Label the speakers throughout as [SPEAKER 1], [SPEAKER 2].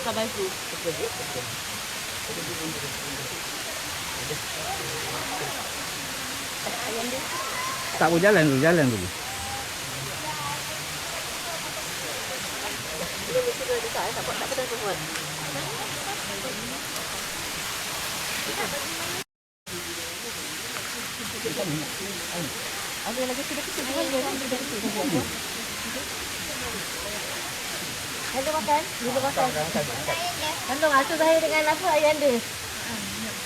[SPEAKER 1] tukar baju.
[SPEAKER 2] Tak boleh jalan dulu, jalan dulu.
[SPEAKER 1] Ini mesti kena dekat, tak pernah buat. Ada lagi sedikit buat dia dia. Hello makan, dulu makan. Kandung asuh saya dengan apa ayah anda?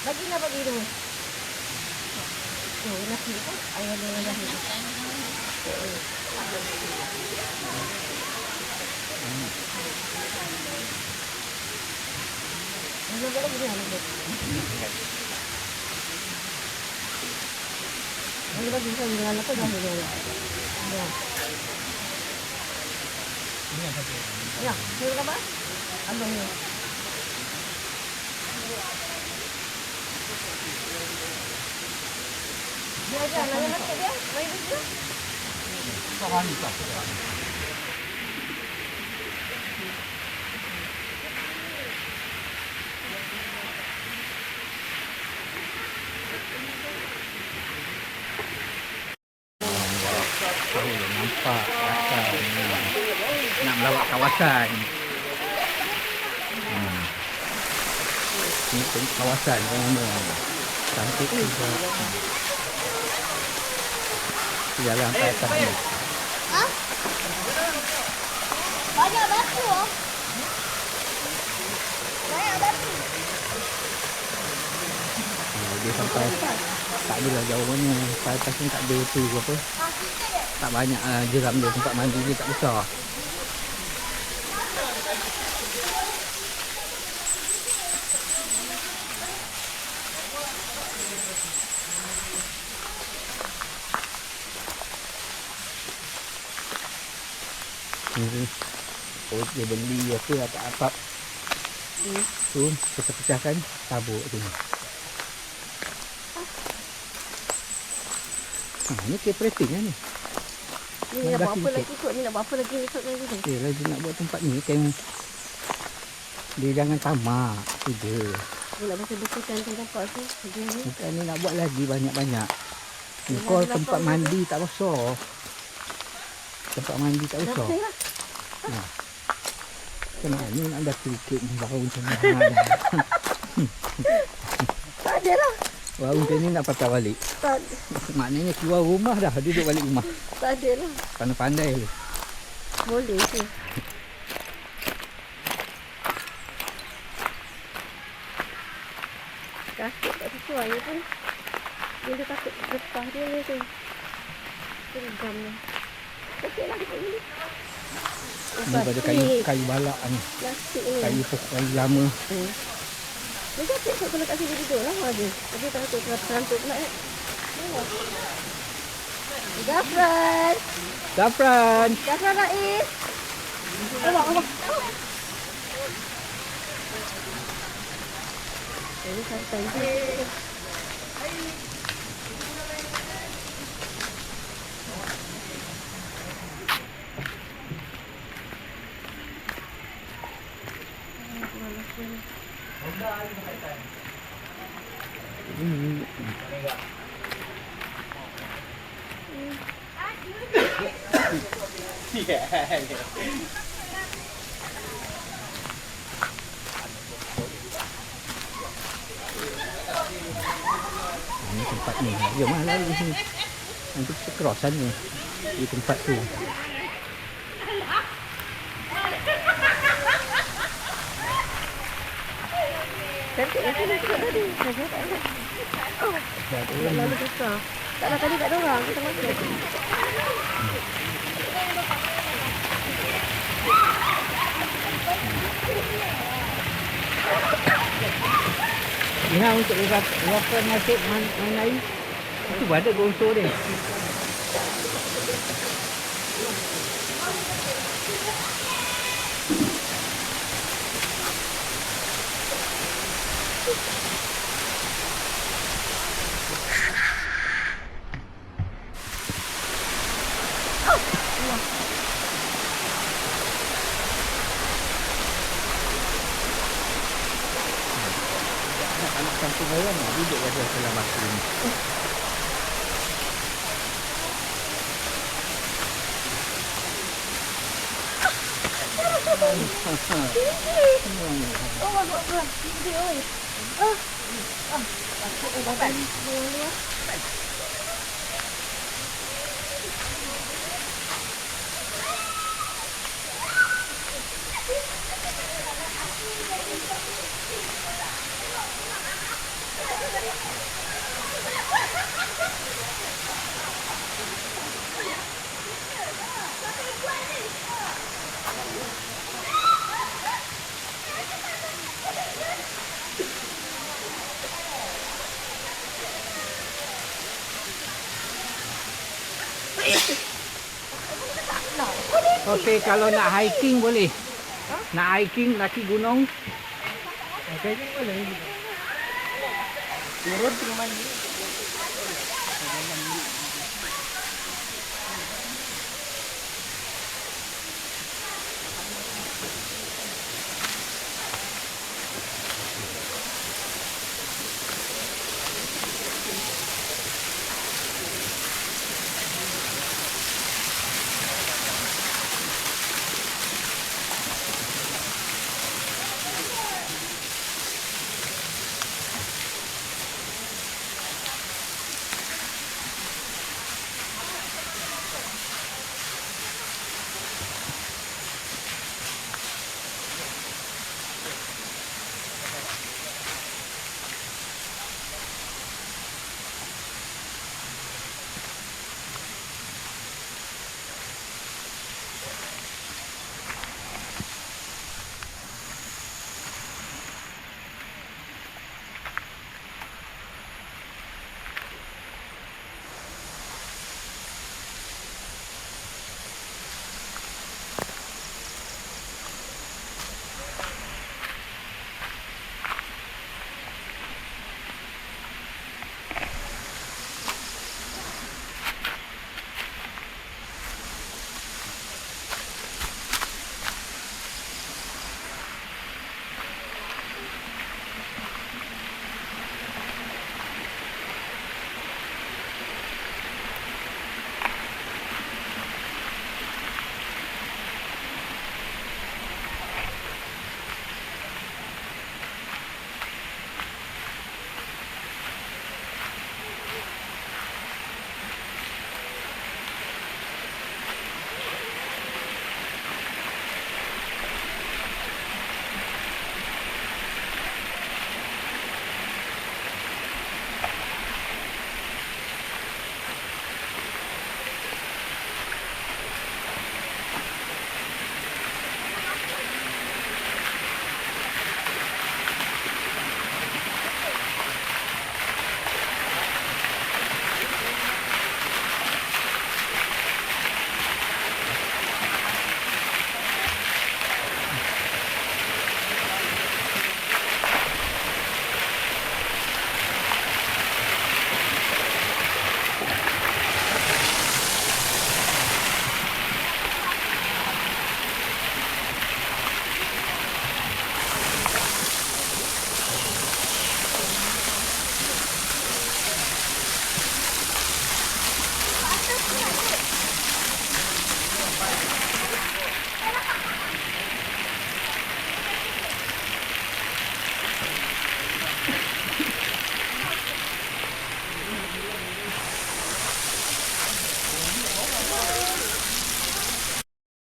[SPEAKER 1] Bagilah bagi tu. Oh, nasi tu ayah anda dengan nasi. Belum lagi dia lagi. Ini bagi saya dengan apa dah dia. Ya. Ini apa tu? Ya, ini apa? Abang ni. Dia ada nak masak dia? Mai dia?
[SPEAKER 2] Kawan ni tak. Nampak nak melawat kawasan. Ini pun kawasan mana cantik juga. Jalan ke atas ni.
[SPEAKER 3] Ha? Banyak batu. Banyak batu.
[SPEAKER 2] Dia sampai tak adalah jauh mana. Sampai atas ni tak ada tu apa. Tak banyak jeram dia, tempat mandi dia tak besar. Oh, dia beli apa atap-atap. Tu pecah-pecahkan tabuk tu. Ni keperating lah ni.
[SPEAKER 1] Ni nak buat apa lagi kot? Ni nak buat apa lagi esok lagi ni?
[SPEAKER 2] Okay, lagi nak buat tempat ni kan dia jangan tamak. Tu je.
[SPEAKER 1] Dia nak bersih-bersihkan tempat tu.
[SPEAKER 2] Bukan ni nak buat lagi banyak-banyak. Kau tempat mandi tak besar. Tempat mandi tak besar. Nah. Kenapa ni nak ada sedikit ni baru macam ni.
[SPEAKER 1] Tak ada lah.
[SPEAKER 2] Baru macam ni nak patah balik.
[SPEAKER 1] Tak.
[SPEAKER 2] Maknanya keluar rumah dah, duduk balik rumah.
[SPEAKER 1] Tak ada lah.
[SPEAKER 2] Pandai-pandai je.
[SPEAKER 1] Boleh je. Kasut tak sesuai pun. Dia takut getah dia ni tu. Tergam ni. Okey lah dekat ni.
[SPEAKER 2] Ni pada kayu balak ni.
[SPEAKER 1] Plastik ni.
[SPEAKER 2] Kayu lama.
[SPEAKER 1] Dia cantik kot kalau kat sini duduk lah ada. Tapi tak takut terantuk pula kan. Zafran.
[SPEAKER 2] Zafran.
[SPEAKER 1] Zafran Rais. Abang. Ini santai je.
[SPEAKER 2] Ini tempat ni. Jom lah lari di sini. Nanti kita cross sana. Di tempat tu.
[SPEAKER 1] Cantik lah sini juga tadi. Oh, tak lalu besar. Taklah tadi tak ada orang. Kita masuk.
[SPEAKER 2] Ini untuk referan nasib main air. Itu ada gonsor dia. anak kampung ayam duduk pada sebelah batu ni.
[SPEAKER 1] Oh, bagus. Dia oi. Dapat.
[SPEAKER 2] Okey, kalau nak hiking boleh. Nak hiking kaki gunung.
[SPEAKER 4] Hiking boleh. Turun ke mandi.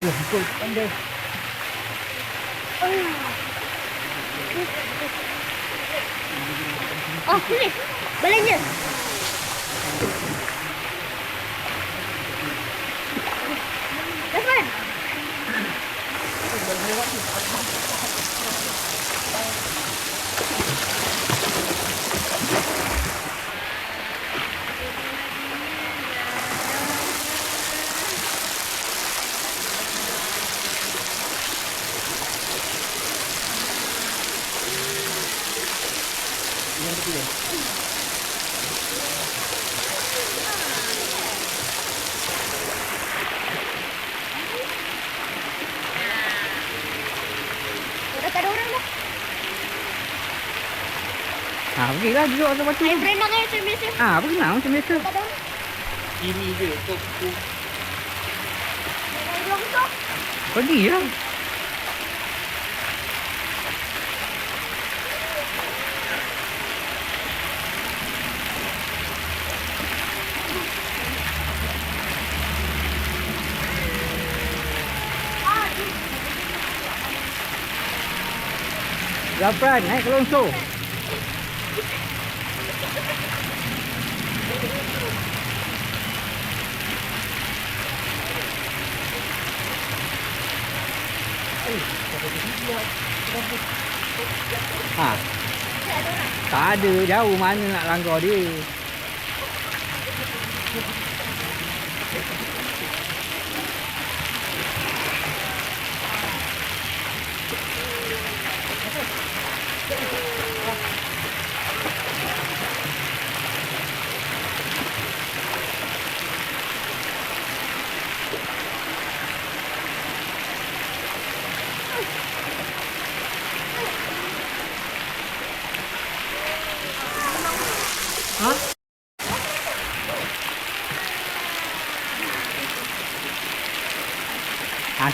[SPEAKER 2] Ikut pandai.
[SPEAKER 3] Oh, sini. Balanya. Dapat. Dah tak ada orang dah.
[SPEAKER 2] Pergilah duduk atas batu.
[SPEAKER 3] Saya berenang kan macam biasa.
[SPEAKER 2] Berenang macam biasa.
[SPEAKER 3] Tak tahu.
[SPEAKER 4] Ini je kau.
[SPEAKER 3] Saya bilang kau.
[SPEAKER 2] Pergi lah. Zafran, naik ke longsor. Tak ada, jauh mana nak langgar dia.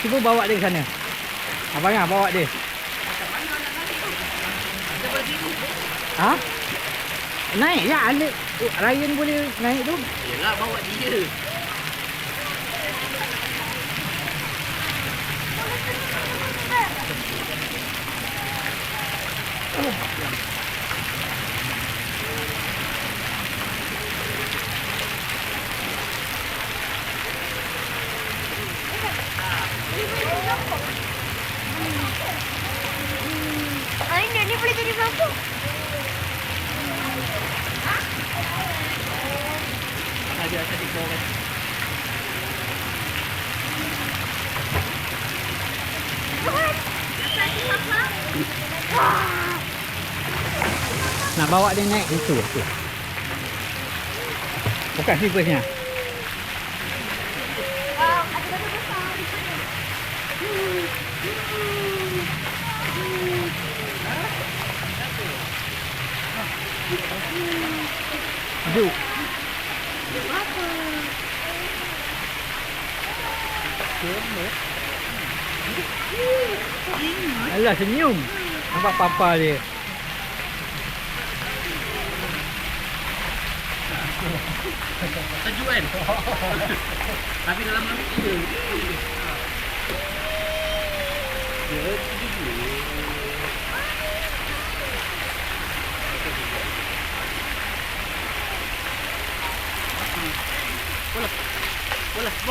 [SPEAKER 2] Cuba bawa dia ke sana. Abang bawa dia. Naik je. Ryan boleh naik tu.
[SPEAKER 4] Yelah, bawa dia.
[SPEAKER 3] Ini boleh jadi berapa?
[SPEAKER 4] Ada tadi bawah.
[SPEAKER 2] Nak bawa dia naik itu. Buka slippersnya. Duduk. Alah, senyum. Nampak papa dia.
[SPEAKER 4] Sejuk kan? Tapi dalam laut dia. Dia sejuk.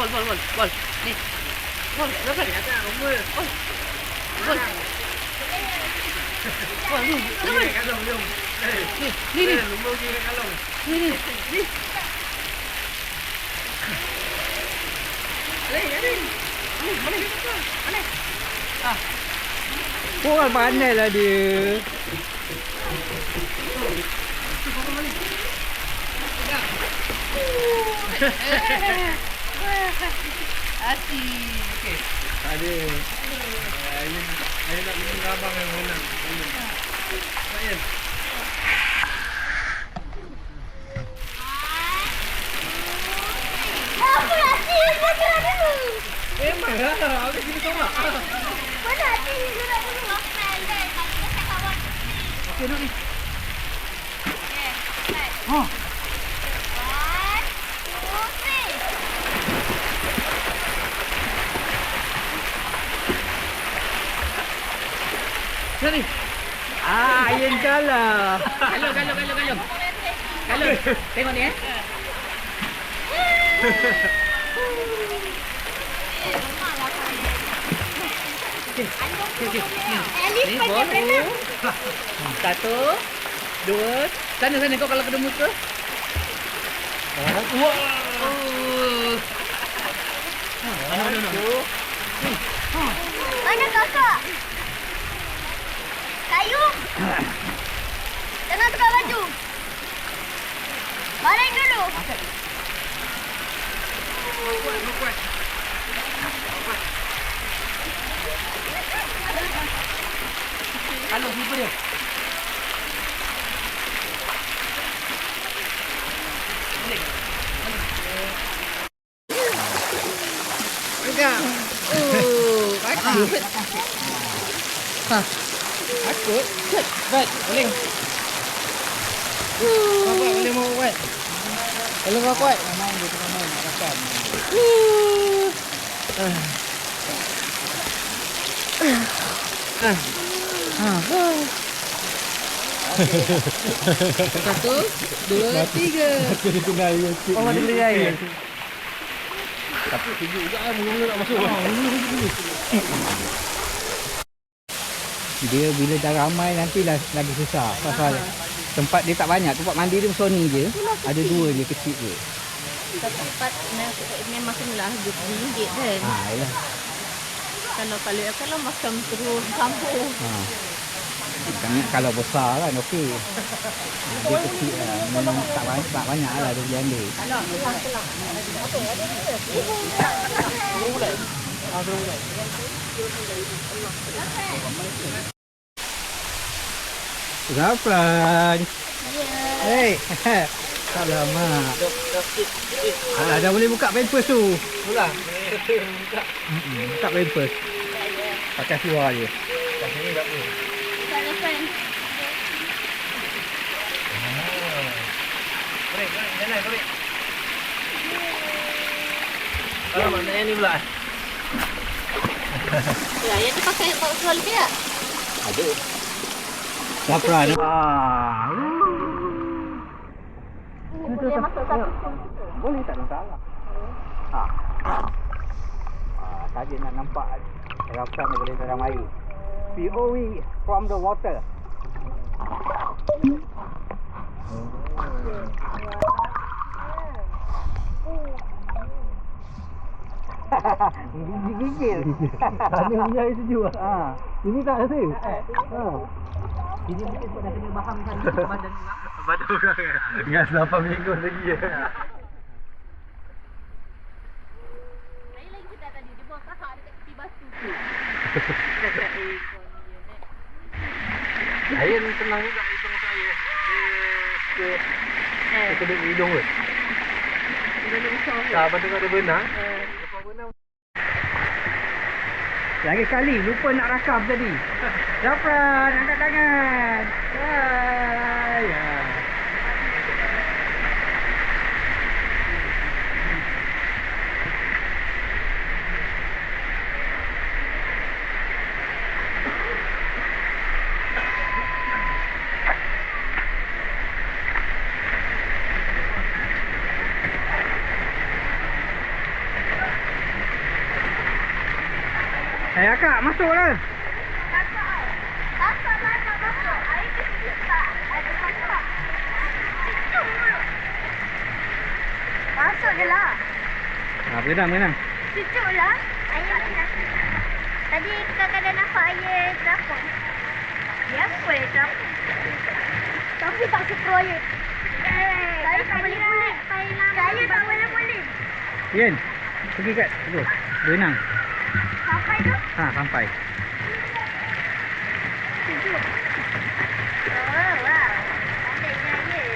[SPEAKER 4] Bol. Ni. Bol, dapat ni kata nombor. Bol. Ni kat kalong jom. Ni. Nombor pergi kat kalong. Ni. Mana?
[SPEAKER 2] Orang pandai lah dia.
[SPEAKER 4] Asyik. Okey. Tak ada. Saya nak pergi abang yang menang. Saya.
[SPEAKER 3] Apa hati dia gerak dulu?
[SPEAKER 4] Memang lah. Habis kita tolak.
[SPEAKER 3] Mana hati dia gerak dulu?
[SPEAKER 4] Okey, duduk ni.
[SPEAKER 2] Oh.
[SPEAKER 4] 1, 2, 3. Sini.
[SPEAKER 2] Ayan kalah.
[SPEAKER 4] Kalung. Tengok ni Okey.
[SPEAKER 3] Elif pakai berenang.
[SPEAKER 4] 1, 2. Sana kau kalau kena muka.
[SPEAKER 3] Mana kakak? Kayu. Jangan tukar baju. Baring dulu.
[SPEAKER 4] Kalau siapa dia? Ha. Aku. Baik, boleh. Kau buat boleh mau buat. Kalau kau kuat.
[SPEAKER 2] Main dia tengah main nak rakam.
[SPEAKER 4] Satu, dua, tiga.
[SPEAKER 2] Dia kena air.
[SPEAKER 4] Oh, ada beli air.
[SPEAKER 2] Tapi sejuk juga mula-mula nak masuk. Dia bila dah ramai nanti lagi susah. Pasal tempat dia tak banyak. Tempat mandi dia Sony je. Ada dua je kecil je.
[SPEAKER 1] Satu tempat memang kenalah RM20 kan.
[SPEAKER 2] Yalah.
[SPEAKER 1] Kalau macam terus kampung.
[SPEAKER 2] Kalau besar kan okey. Dia kecil lah. Memang tak banyak lah dia boleh ambil. Zafran. Hei. Alamak. Alah, dah boleh buka pampers tu.
[SPEAKER 4] Mula. Buka.
[SPEAKER 2] Buka pampers. Pakai seluar je.
[SPEAKER 4] Kat sini tak boleh. Korek, jalan korek. Kalau maknanya ni pula.
[SPEAKER 1] Ya, yang tu pakai seluar lebih tak?
[SPEAKER 2] Ada. Zafran.
[SPEAKER 1] Boleh masuk satu.
[SPEAKER 2] Boleh, tak ada masalah. Saja nak nampak Zafran daripada dalam air. POV from the water. Gigil. Ada punya air sejuk. Ini tak rasa.
[SPEAKER 4] Ini mungkin sebab dah kena bahamkan badan ni.
[SPEAKER 2] Badan orang. Dengan 8 minggu lagi ya.
[SPEAKER 1] Saya lagi sedap tadi. Dia buang kahak dekat tepi batu tu.
[SPEAKER 2] Saya ni tenang juga hidung saya. Dia kena hidung ke? Tak, betul ada benang. Lepas benang. Lagi kali lupa nak rakam tadi. Zafran, angkat tangan. Ya. Akak, masuklah.
[SPEAKER 3] Masuk. Air kecil tak ada masak. Sejuk mulut. Masuk je lah.
[SPEAKER 2] Berenang.
[SPEAKER 3] Sejuk lah. Air panas. Tadi kadang-kadang nampak air terapung. Ya, boleh terapung. Tapi tak suka air. Saya tak boleh kulit. Saya tak boleh kulit.
[SPEAKER 2] Yen, pergi kat tu. Berenang.
[SPEAKER 3] Sampai tu?
[SPEAKER 2] Sampai.
[SPEAKER 3] Sejuk. Oh, wow. Pandainya air.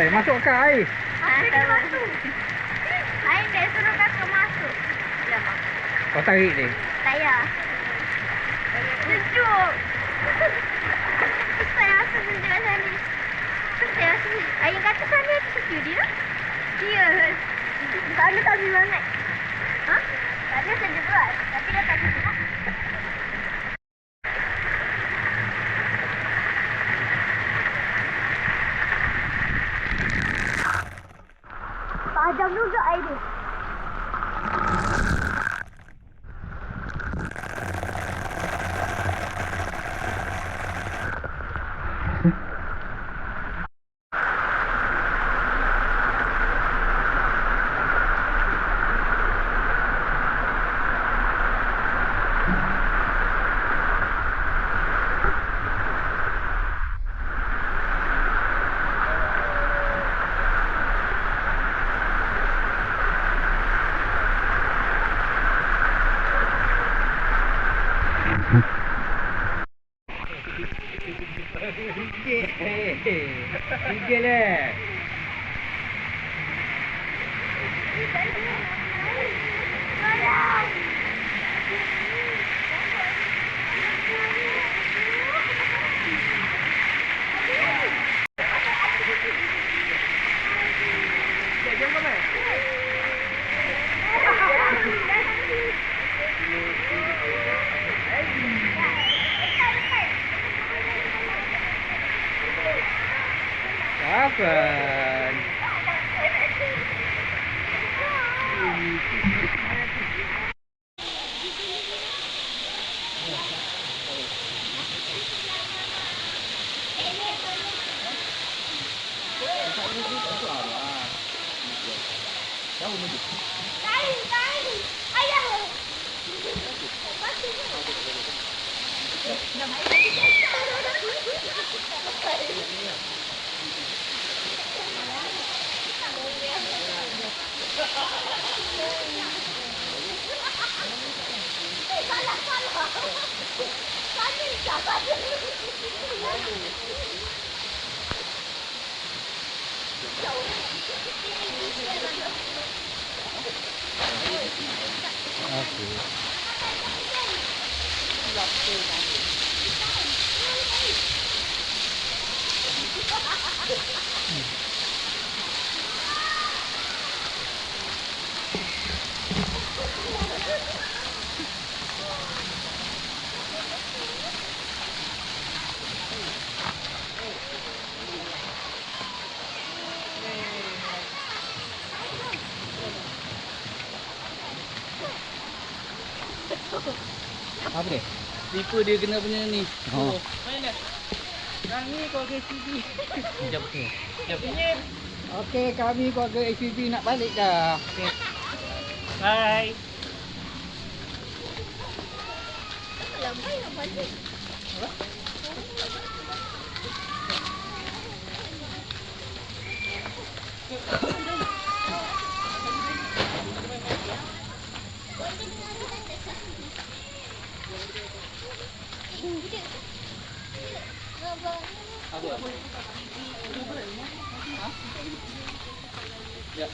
[SPEAKER 2] Masuk ke air.
[SPEAKER 3] Dia masuk. Air dia suruh kakak masuk. Ya, Mak.
[SPEAKER 2] Kau tarik dia.
[SPEAKER 3] Saya. Sejuk. Saya rasa benda kat sana. Saya rasa air kata sana tu sejuk dia. Dia. Sana tak sejuk sangat. Sana sejuk kan. Tapi dah tak sejuk. Padam juga air dia.
[SPEAKER 4] Tiga lah. Kapan? Apa dia? Slipper dia kena punya ni.
[SPEAKER 2] Oh.
[SPEAKER 4] Mana? Yang ni kau ke CD. Sekejap. Sekejap.
[SPEAKER 2] Okey, kami keluarga ACB nak balik dah.
[SPEAKER 4] Okay. Bye.
[SPEAKER 1] Lambai nak balik.
[SPEAKER 4] Ya.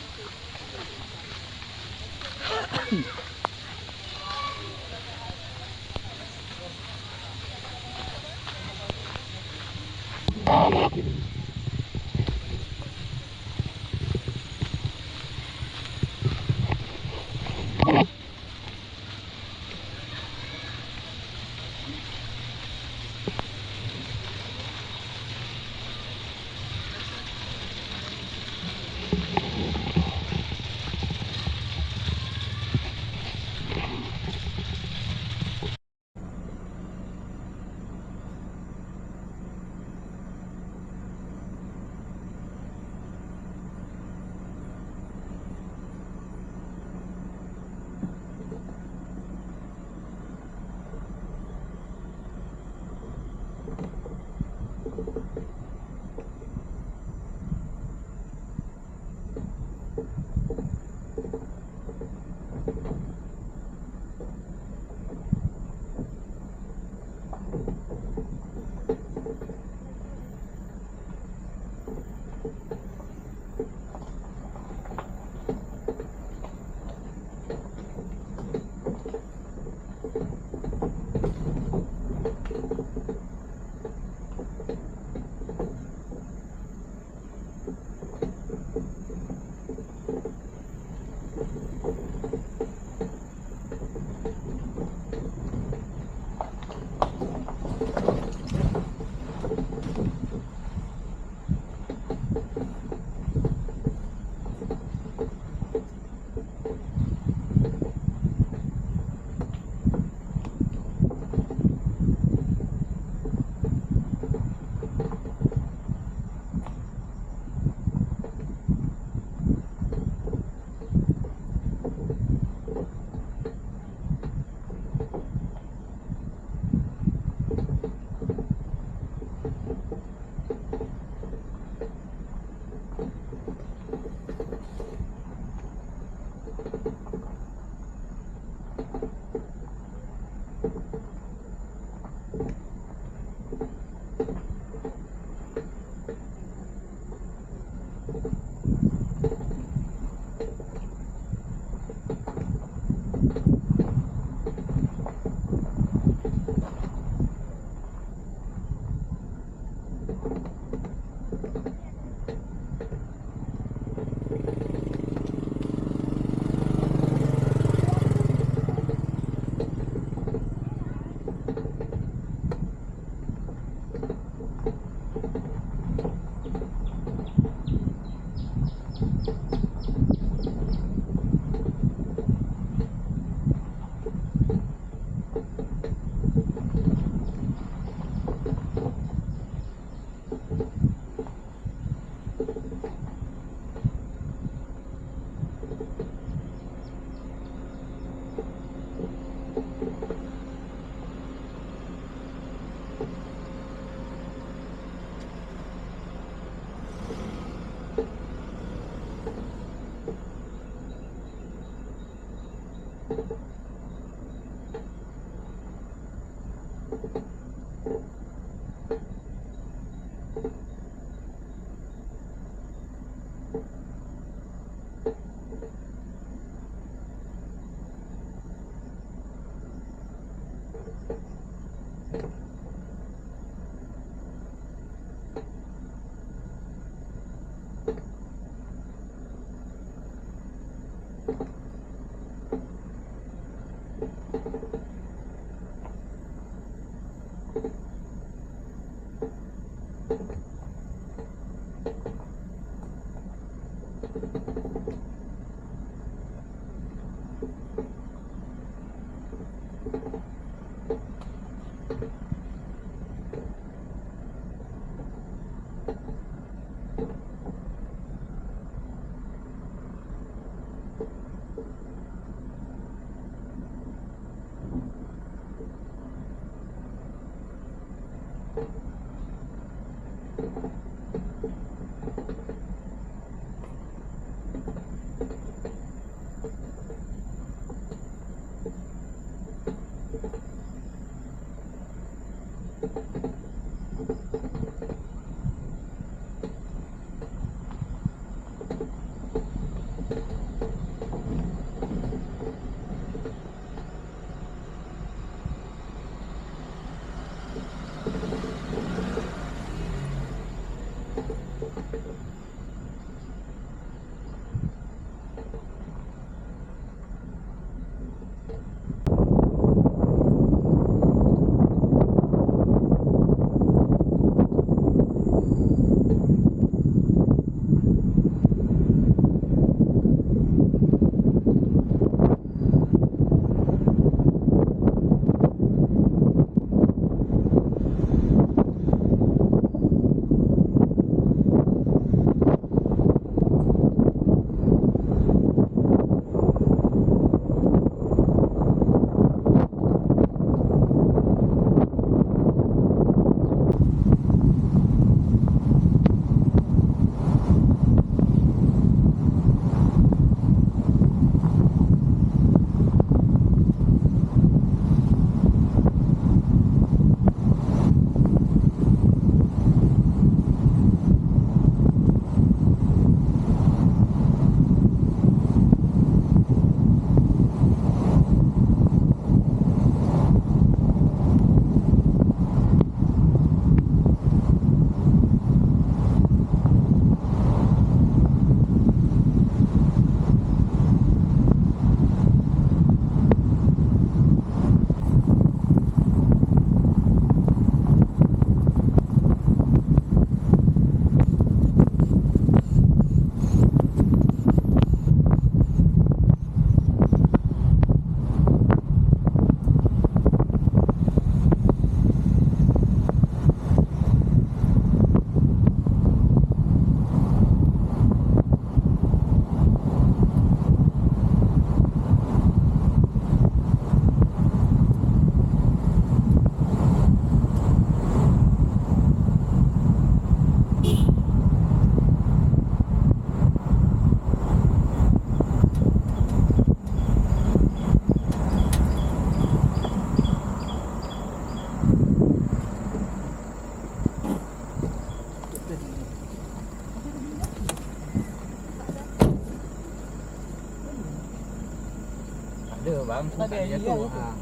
[SPEAKER 2] Ada bang,
[SPEAKER 5] Ada
[SPEAKER 2] dia
[SPEAKER 5] iya,
[SPEAKER 2] tu.
[SPEAKER 5] itu.
[SPEAKER 2] Ha.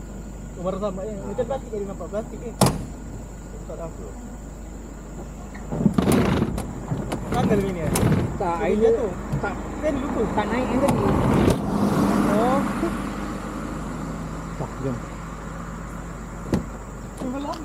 [SPEAKER 5] Umar sama macam plastik dia nampak plastik ni. Tak apa. Tanggal ini ya?
[SPEAKER 2] Tak,
[SPEAKER 5] Dia
[SPEAKER 2] air dia
[SPEAKER 5] jatuh.
[SPEAKER 2] tak,
[SPEAKER 5] Kan lupa.
[SPEAKER 2] tak naik yang tadi.
[SPEAKER 5] Oh.
[SPEAKER 2] Tak, jom.
[SPEAKER 5] Tenggelam.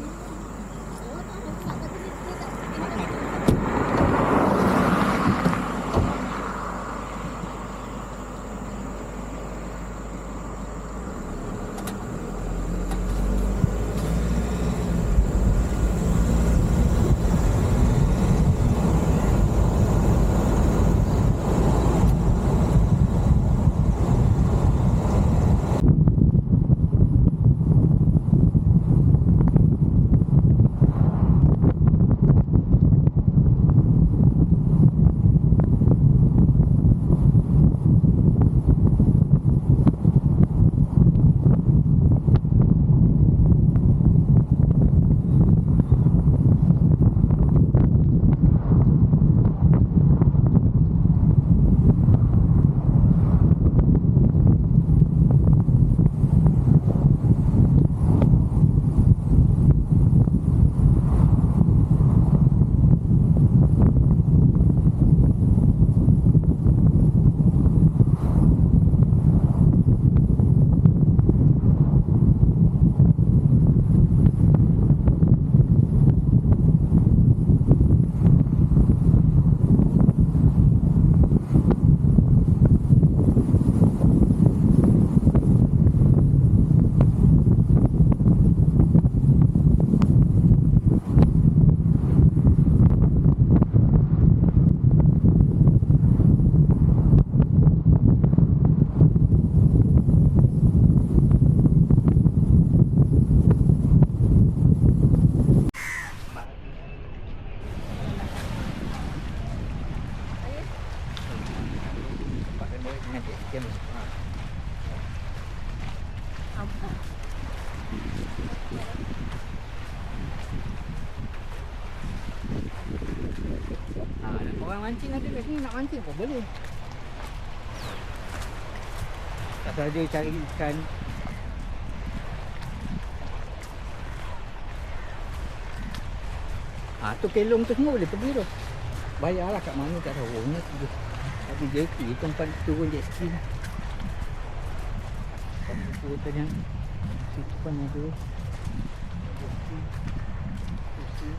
[SPEAKER 2] Orang mancing ada kat sini, nak mancing pun boleh. Tak saja cari ikan. Tu kelong tu semua boleh pergi tu. Bayarlah kat mana tak tahu. Ni tu. Tapi jeki tempat turun jet ski. Tapi tu tanya. Situ pun ada. Jet ski. Kursi.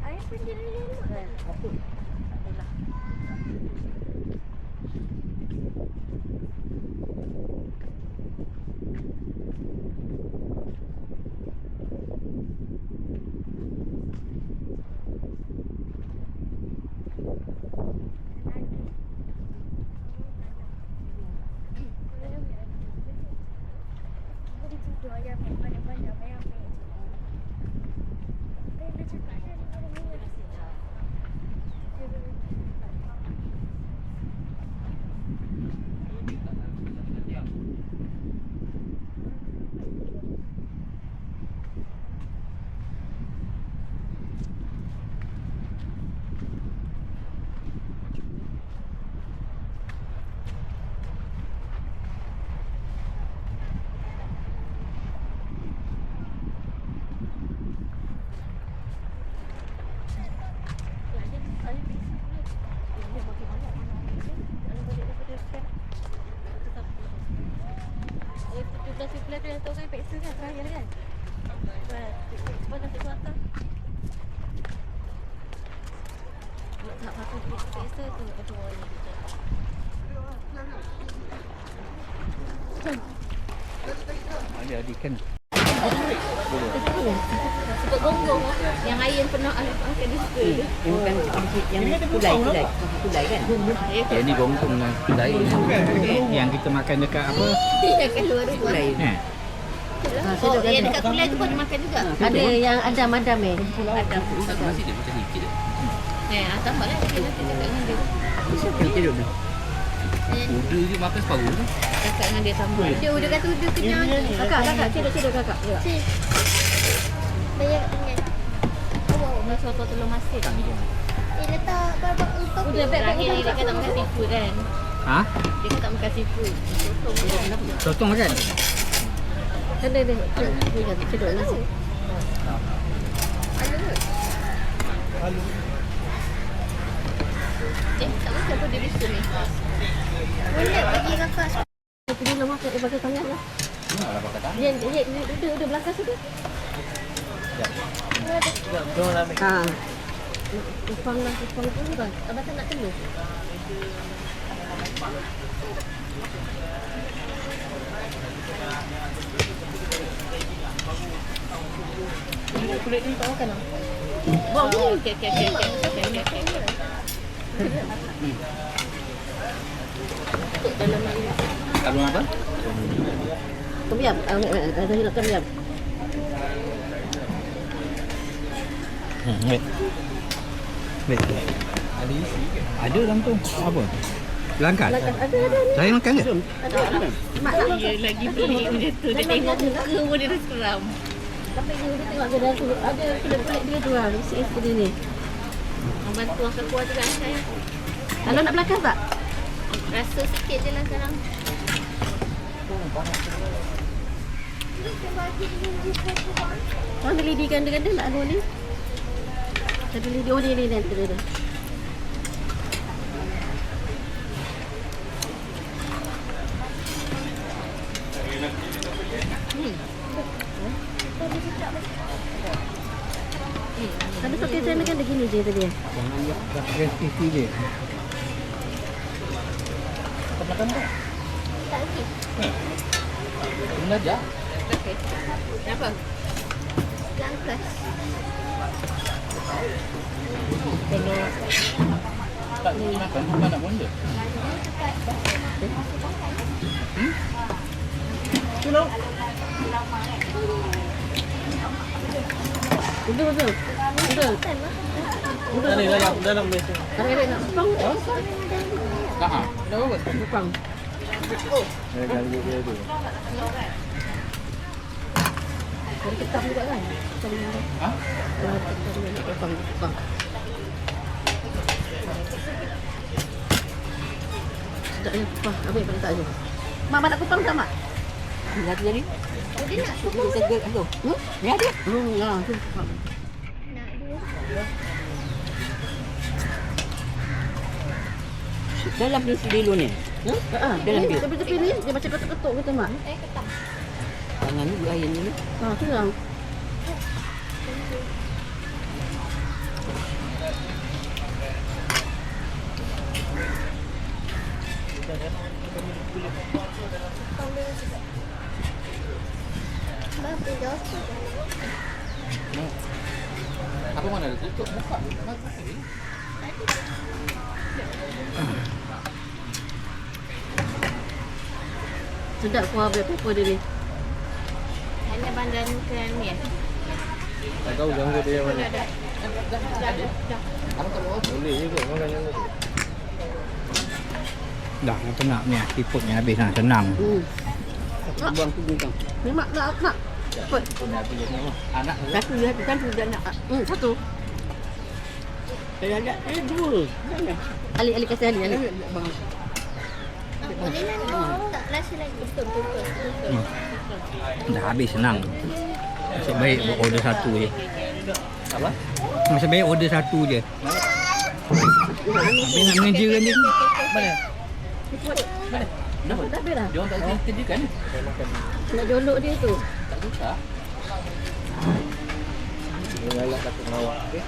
[SPEAKER 3] Ayah pun jadi lelok kan?
[SPEAKER 2] Apa?
[SPEAKER 3] Adalah. Boleh tidur ayam banyak-banyak ayam ni. Dia cakap dia ada minyak.
[SPEAKER 2] Ada ikan.
[SPEAKER 1] Sebab gonggong yang ayam pernah anak angkat di situ.
[SPEAKER 4] Bukan yang kulai kan?
[SPEAKER 2] Ya, ni gonggong dan kulai. Yang kita makan dekat apa?
[SPEAKER 1] Dia kan luar rumah. Oh, yang dekat kulai tu pun dia makan juga. Ada yang adam-adam Adam.
[SPEAKER 4] Masih dia macam ni.
[SPEAKER 1] Tambah lah dia nanti cakap dengan dia.
[SPEAKER 4] Siapa yang tidur tu? Uda je makan separuh tu.
[SPEAKER 1] Cakap dengan dia tambah. Dia kata udah kenyang. Kakak, tidur kakak.
[SPEAKER 3] Banyak tinggal.
[SPEAKER 1] Ni soto telur masin.
[SPEAKER 3] Dia letak babak untuk
[SPEAKER 1] Udah baik-baik dia kata makan seafood kan.
[SPEAKER 2] Ha?
[SPEAKER 1] Dia kata makan seafood.
[SPEAKER 2] Sotong makan?
[SPEAKER 1] Ada. Tidur nasi. Tak makan apa dia bisu ni.
[SPEAKER 3] boleh bagi kakak.
[SPEAKER 1] Pergi lah makan, pakai tangan lah. Dia duduk belakang situ. Upang tu kan. Abang tak nak telur.
[SPEAKER 4] Kulit ni tak makan lah.
[SPEAKER 1] Bau ni. Okey.
[SPEAKER 4] Abang apa?
[SPEAKER 1] Tom yum. Ada hilang tom yum.
[SPEAKER 2] Wait. Ada dalam tu. Apa? Langkat?
[SPEAKER 1] Ada.
[SPEAKER 2] Saya makan je.
[SPEAKER 1] Mak nak. Dia lagi beli macam tu. Dia tengok muka pun dia dah seram. Tapi dia tengok dia dah tu. Ada kulit dia tu lah. Isi dia ni. Bantu angkat kuah juga saya. Kalau nak belakang tak? Rasa sikit je lah sekarang. Orang ada lidi ganda-ganda nak ada ni. Ada lidi. Oh ni ada. Tapi soket saya kan ada gini je tadi.
[SPEAKER 2] Jangan buat pakai TV je.
[SPEAKER 4] Makan tak?
[SPEAKER 3] Tak lagi.
[SPEAKER 4] Belajar?
[SPEAKER 1] Okey. Apa?
[SPEAKER 3] Langkas.
[SPEAKER 4] Kalau tak boleh makan, mana boleh?
[SPEAKER 1] Betul.
[SPEAKER 5] Dalam biasa.
[SPEAKER 1] Ada nak pang.
[SPEAKER 4] Tak. Dah apa?
[SPEAKER 1] Pang.
[SPEAKER 5] Dia ganggu dia tu.
[SPEAKER 1] Ada ketam juga kan?
[SPEAKER 4] Ha?
[SPEAKER 1] Pang. Sedap ni kupang. Ambil pada tak ada. Mak nak kupang tak mak? Lagi jadi.
[SPEAKER 3] Dia nak kupang tu.
[SPEAKER 1] Segel tu. Ni ada. Ya, tu.
[SPEAKER 3] Nak dia.
[SPEAKER 4] Dalam dia selilo ni.
[SPEAKER 1] Dalam dia. Tepi-tepi ni dia macam ketuk-ketuk gitu mak.
[SPEAKER 3] Ketam.
[SPEAKER 4] Tangan ni air ni.
[SPEAKER 1] Tu lah.
[SPEAKER 3] Bapak dah.
[SPEAKER 4] Apa mana ada tutup buka.
[SPEAKER 1] Sedap kuah black pepper dia ni.
[SPEAKER 3] Hanya bandingkan ni.
[SPEAKER 5] Tak tahu ganggu dia mana.
[SPEAKER 3] Dah.
[SPEAKER 5] Boleh juga makan yang tu.
[SPEAKER 2] Dah, nak ni tiputnya habis lah. Senang.
[SPEAKER 4] Buang tu bintang.
[SPEAKER 1] Memang nak. Cepat.
[SPEAKER 4] Anak
[SPEAKER 1] Satu dia kan sudah nak. Satu.
[SPEAKER 4] ada dua.
[SPEAKER 1] Ali kasih Ali.
[SPEAKER 4] Bang.
[SPEAKER 3] Boleh lah ni. Tak rasa lagi. Betul.
[SPEAKER 2] Dah habis senang. Nasib baik order satu je.
[SPEAKER 4] Apa?
[SPEAKER 2] Nasib baik order satu je. Habis nak mengajar dia.
[SPEAKER 4] Mana?
[SPEAKER 1] Dah habis dah.
[SPEAKER 4] Dia orang tak kerja kan?
[SPEAKER 1] Nak jolok dia tu.
[SPEAKER 4] Tak susah.
[SPEAKER 5] Dia galak takut melawak. Okey.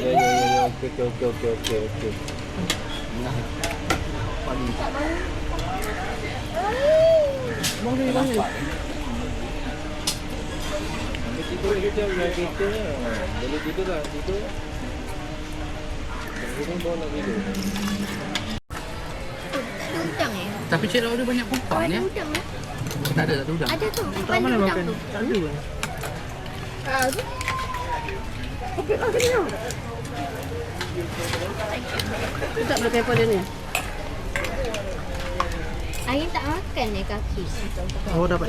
[SPEAKER 5] Ya. Okey.
[SPEAKER 4] Nah. Paling
[SPEAKER 1] Bangun bangun.
[SPEAKER 5] Ambil tidur kita biar kita boleh tidur lah tidur. Ini bawa nak tidur.
[SPEAKER 3] Ada udang eh?
[SPEAKER 4] Tapi Cik Laura banyak kupang
[SPEAKER 3] Ada
[SPEAKER 4] ya.
[SPEAKER 3] udang eh?
[SPEAKER 4] Tak ada udang.
[SPEAKER 3] Ada tu. Mana udang tu?
[SPEAKER 2] Tak ada pun.
[SPEAKER 1] Tu. Okey lah sini. Tak boleh paper dia ni.
[SPEAKER 3] Ain tak makan kaki.
[SPEAKER 2] Oh dapat.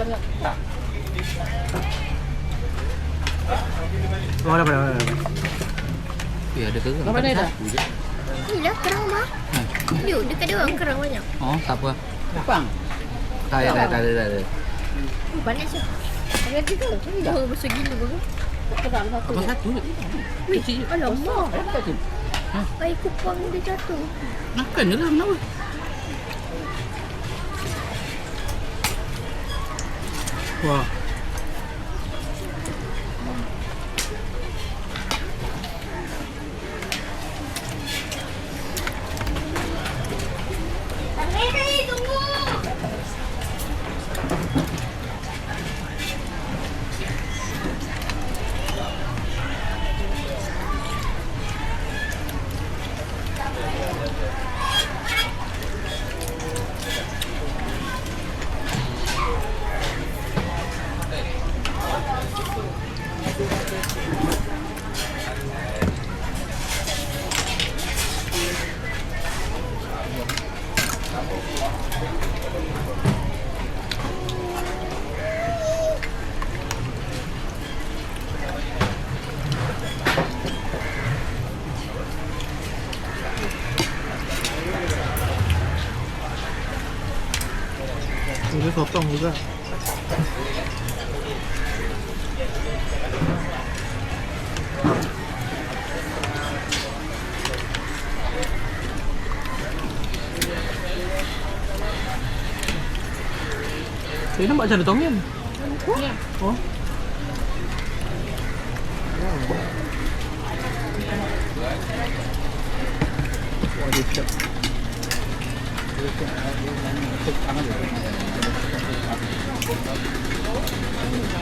[SPEAKER 2] Oh dapat.
[SPEAKER 4] ada kerang.
[SPEAKER 1] Apa dia dah?
[SPEAKER 4] Satu je.
[SPEAKER 3] Ni lah kerang mah. Yuk, dekat dia orang kerang banyak.
[SPEAKER 4] Oh, tak apa.
[SPEAKER 1] Kupang.
[SPEAKER 4] Tak ada.
[SPEAKER 3] Panas je.
[SPEAKER 1] Ada tiga.
[SPEAKER 3] Jauh besar gila baru.
[SPEAKER 1] Kerang satu.
[SPEAKER 4] Apa satu je? Kecil je.
[SPEAKER 3] Alamak.
[SPEAKER 1] Satu.
[SPEAKER 3] Air kupang dia jatuh.
[SPEAKER 4] Makan je lah, kenapa?
[SPEAKER 2] Wah.
[SPEAKER 3] Tunggu.
[SPEAKER 2] Ini sotong juga. Saya nampak macam ada tom yum.
[SPEAKER 1] Ya.
[SPEAKER 2] Oh. Oh, dia sedap.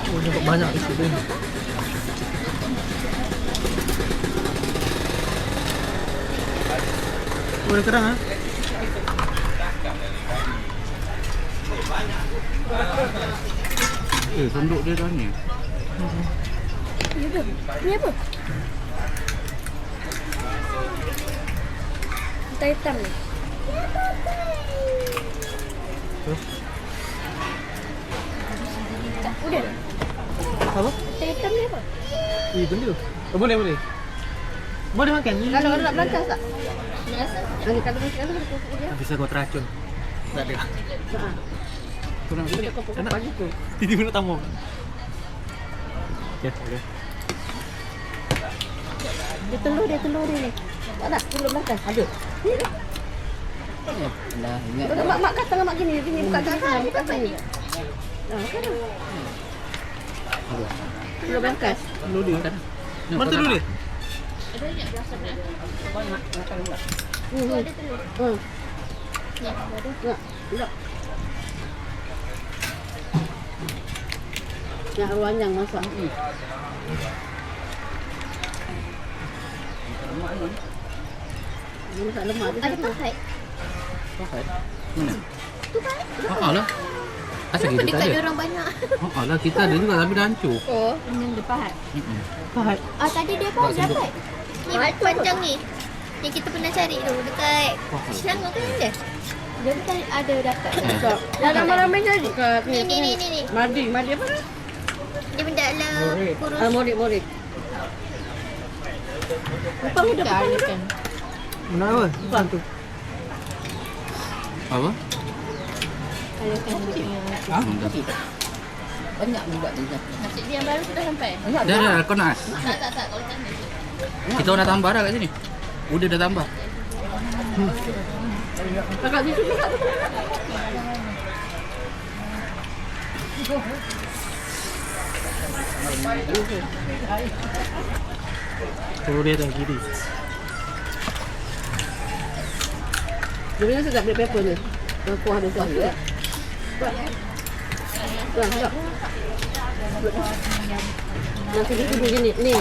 [SPEAKER 2] Oh, nampak banyak di sini. Oh, ada kerang ah.
[SPEAKER 4] Senduk dia dah ni.
[SPEAKER 3] Ni apa? Hitam ni. Udah.
[SPEAKER 2] Apa?
[SPEAKER 3] Hitam ni apa?
[SPEAKER 2] Benda. Oh, boleh. Boleh makan.
[SPEAKER 1] Kalau nak belakang tak?
[SPEAKER 3] Biasa.
[SPEAKER 1] Nanti kalau macam mana dia?
[SPEAKER 2] Bisa kau teracun. Tak ada.
[SPEAKER 1] Ha.
[SPEAKER 2] Kau nak
[SPEAKER 1] Dia kau pokok pagi tu.
[SPEAKER 2] tiba-tiba nak tamu. Okey.
[SPEAKER 1] Dia telur dia ni. Tak ada, telur belakang. Ada. Ni dah.
[SPEAKER 4] Dah ingat.
[SPEAKER 1] Kalau mak kat tengah mak gini buka gini. Buka gini. Nah, kan. Telur belakang.
[SPEAKER 2] Telur dia. Mana telur dia?
[SPEAKER 3] Ada yang biasa ni.
[SPEAKER 1] Ada telur.
[SPEAKER 3] Ni ada.
[SPEAKER 1] Ya. Yang ruanjang masak. Masak lemak dia.
[SPEAKER 3] Ada pakai.
[SPEAKER 4] Mana?
[SPEAKER 3] Tu kan?
[SPEAKER 4] Lah. Asal
[SPEAKER 3] Kenapa
[SPEAKER 4] kita tak
[SPEAKER 3] dekat dia
[SPEAKER 4] ada?
[SPEAKER 3] orang banyak?
[SPEAKER 4] Lah kita ada juga tapi dah hancur.
[SPEAKER 3] Oh, yang dia pahat.
[SPEAKER 2] Pahat.
[SPEAKER 3] Ah, tadi dia apa dapat? Ni panjang ni. Yang kita pernah cari tu dekat Selangor kan ada? Dia bukan ada dapat.
[SPEAKER 1] Dah ramai-ramai jadi.
[SPEAKER 3] Ni.
[SPEAKER 1] Madi apa?
[SPEAKER 3] Dia mendalam kurus.
[SPEAKER 1] Morik. Apa udah kan?
[SPEAKER 2] Mana apa? Bukan tu.
[SPEAKER 4] Apa?
[SPEAKER 3] Alahkan dia punya nasi.
[SPEAKER 1] Banyak juga dia.
[SPEAKER 3] Nasi dia yang baru sudah sampai.
[SPEAKER 4] Dah, kau nak?
[SPEAKER 3] Tak. Kalau sana.
[SPEAKER 4] Kita nak tambah dah kat sini. Udah dah tambah.
[SPEAKER 1] Kakak situ kakak tu.
[SPEAKER 2] Telur dia dah kiri.
[SPEAKER 1] Dia punya sedap dia pepper ni. Kuah dia sedap. Tuan, tengok. Nanti dia duduk gini. Ni.